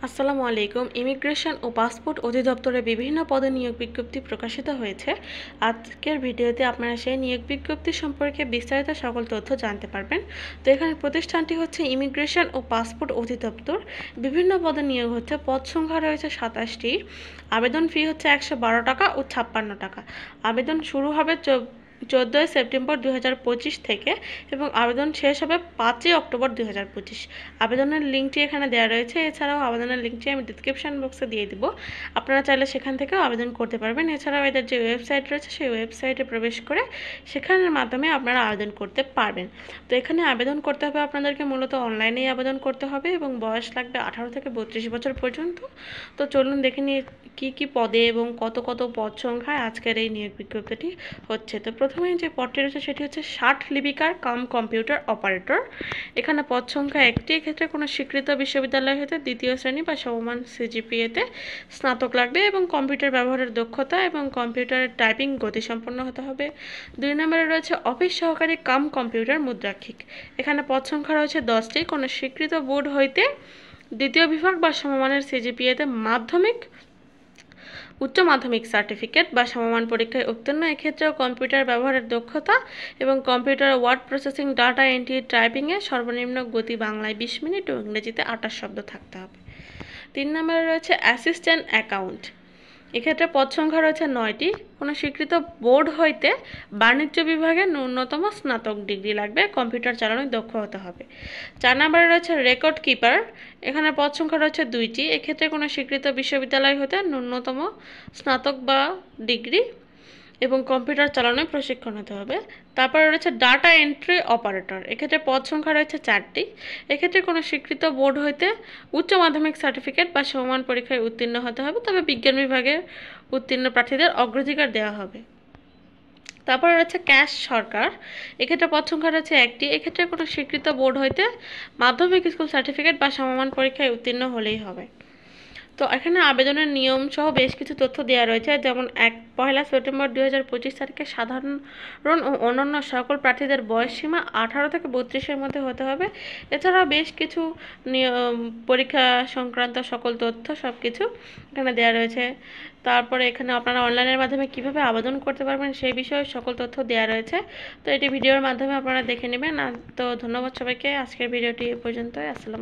আসসালামু আলাইকুম। ইমিগ্রেশন ও পাসপোর্ট অধিদপ্তরে বিভিন্ন পদে নিয়োগ বিজ্ঞপ্তি প্রকাশিত হয়েছে। আজকের ভিডিওতে আপনারা সেই নিয়োগ বিজ্ঞপ্তি সম্পর্কে বিস্তারিত সকল তথ্য জানতে পারবেন। তো এখানে প্রতিষ্ঠানটি হচ্ছে ইমিগ্রেশন ও পাসপোর্ট অধিদপ্তর। বিভিন্ন পদে নিয়োগ হচ্ছে। পদ সংখ্যা রয়েছে 27টি। আবেদন ফি হচ্ছে 112 টাকা ও 56 টাকা। আবেদন শুরু হবে 14 সেপ্টেম্বর 2025 থেকে এবং আবেদন শেষ হবে 5 অক্টোবর 2025। আবেদনের লিঙ্কটি এখানে দেওয়া রয়েছে। এছাড়াও আবেদনের লিঙ্কটি আমি ডিসক্রিপশন বক্সে দিয়ে দিব, আপনারা চাইলে সেখান থেকেও আবেদন করতে পারবেন। এছাড়াও এদের যে ওয়েবসাইট রয়েছে সেই ওয়েবসাইটে প্রবেশ করে সেখানের মাধ্যমে আপনারা আবেদন করতে পারবেন। তো এখানে আবেদন করতে হবে আপনাদেরকে মূলত অনলাইনেই আবেদন করতে হবে এবং বয়স লাগবে 18 থেকে 32 বছর পর্যন্ত। তো চলুন দেখে নিয়ে কি পদে এবং কত পদ সংখ্যায় আজকের এই নিয়োগ বিজ্ঞপ্তিটি হচ্ছে। তো প্রথমেই যে পদটি রয়েছে সেটি হচ্ছে 60 লিপিকার কাম কম্পিউটার অপারেটর। এখানে পদ সংখ্যা একটি। এক্ষেত্রে কোনো স্বীকৃত বিশ্ববিদ্যালয় হতে দ্বিতীয় শ্রেণী বা সমমান সিজিপিএতে স্নাতক লাগবে এবং কম্পিউটার ব্যবহারের দক্ষতা এবং কম্পিউটারের টাইপিং গতিসম্পন্ন হতে হবে। 2 নম্বরে রয়েছে অফিস সহকারী কাম কম্পিউটার মুদ্রাক্ষিক। এখানে পদ সংখ্যা রয়েছে 10টি। কোনো স্বীকৃত বোর্ড হইতে দ্বিতীয় বিভাগ বা সমমানের সিজিপিএতে উচ্চ মাধ্যমিক সার্টিফিকেট বা সমমান পরীক্ষায় উত্তীর্ণ। এক্ষেত্রেও কম্পিউটার ব্যবহারের দক্ষতা এবং computer word processing, data entry, টাইপিংয়ে সর্বনিম্ন গতি বাংলায় 20 মিনিট ও ইংরেজিতে 28 শব্দ থাকতে হবে। 3 নম্বরে রয়েছে অ্যাসিস্ট্যান্ট অ্যাকাউন্ট। এক্ষেত্রে পদ সংখ্যা রয়েছে 9টি। কোনো স্বীকৃত বোর্ড হইতে বাণিজ্য বিভাগে ন্যূনতম স্নাতক ডিগ্রি লাগবে। কম্পিউটার চালানোয় দক্ষ হতে হবে। 4 নম্বরে রয়েছে রেকর্ড কিপার। এখানে পদ সংখ্যা রয়েছে 2টি। এক্ষেত্রে কোনো স্বীকৃত বিশ্ববিদ্যালয় হতে ন্যূনতম স্নাতক বা ডিগ্রি এবং কম্পিউটার চালানোয় প্রশিক্ষণ হতে হবে। তারপরে রয়েছে ডাটা এন্ট্রি অপারেটর। এক্ষেত্রে পদ সংখ্যা রয়েছে 4টি। এক্ষেত্রে কোনো স্বীকৃত বোর্ড হইতে উচ্চ মাধ্যমিক সার্টিফিকেট বা সমমান পরীক্ষায় উত্তীর্ণ হতে হবে, তবে বিজ্ঞান বিভাগের উত্তীর্ণ প্রার্থীদের অগ্রাধিকার দেওয়া হবে। তারপরে রয়েছে ক্যাশ সরকার। এক্ষেত্রে পদ সংখ্যা রয়েছে 1টি। এক্ষেত্রে কোনো স্বীকৃত বোর্ড হইতে মাধ্যমিক স্কুল সার্টিফিকেট বা সমমান পরীক্ষায় উত্তীর্ণ হলেই হবে। তো এখানে আবেদনের নিয়ম সহ বেশ কিছু তথ্য দেওয়া রয়েছে, যেমন 1 সেপ্টেম্বর 2025 তারিখে সাধারণ ও অন্যান্য সকল প্রার্থীদের বয়স সীমা 18 থেকে 32-এর মধ্যে হতে হবে। এছাড়াও বেশ কিছু পরীক্ষা সংক্রান্ত সকল তথ্য সব কিছু এখানে দেওয়া রয়েছে। তারপরে এখানে আপনারা অনলাইনের মাধ্যমে কিভাবে আবেদন করতে পারবেন সেই বিষয়ে সকল তথ্য দেওয়া রয়েছে। তো এটি ভিডিওর মাধ্যমে আপনারা দেখে নেবেন। তো ধন্যবাদ সবাইকে। আজকের ভিডিওটি এ পর্যন্তই। আসসালামু আলাইকুম।